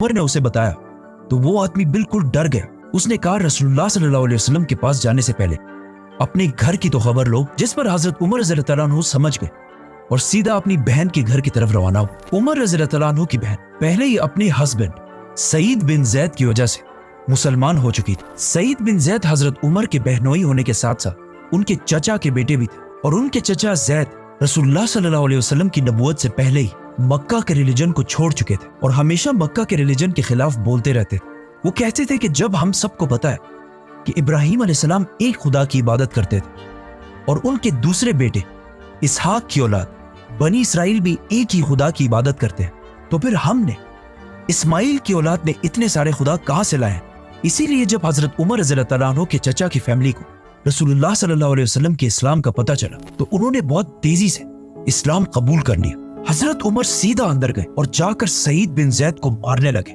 عمر نے اسے بتایا تو وہ آدمی بالکل ڈر گیا۔ اس نے کہا رسول اللہ صلی اللہ علیہ وسلم کے پاس جانے سے پہلے اپنے گھر کی تو خبر لو، جس پر حضرت عمر رضی اللہ عنہ سمجھ گئے اور سیدھا اپنی بہن کے گھر کی طرف روانہ ہو۔ عمر رضی اللہ عنہ کی بہن پہلے ہی اپنے ہسبینڈ سعید بن زید کی وجہ سے مسلمان ہو چکی تھی۔ سعید بن زید حضرت عمر کے بہنوئی ہونے کے ساتھ ساتھ ان کے چچا کے بیٹے بھی تھے، اور ان کے چچا زید رسول اللہ صلی اللہ علیہ وسلم کی نبوت سے پہلے ہی مکہ کے ریلیجن کو چھوڑ چکے تھے اور ہمیشہ مکہ کے ریلیجن کے خلاف بولتے رہتے تھے۔ وہ کہتے تھے کہ جب ہم سب کو پتا ہے کہ ابراہیم علیہ السلام ایک خدا کی عبادت کرتے تھے اور ان کے دوسرے بیٹے اسحاق کی اولاد بنی اسرائیل بھی ایک ہی خدا کی عبادت کرتے ہیں، تو پھر ہم نے اسماعیل کی اولاد نے اتنے سارے خدا کہاں سے لائے ہیں؟ اسی لیے جب حضرت عمر رضی اللہ عنہ کے چچا کی فیملی کو رسول اللہ صلی اللہ علیہ وسلم کے اسلام کا پتہ چلا تو انہوں نے بہت تیزی سے اسلام قبول کر لیا۔ حضرت عمر سیدھا اندر گئے اور جا کر سعید بن زید کو مارنے لگے۔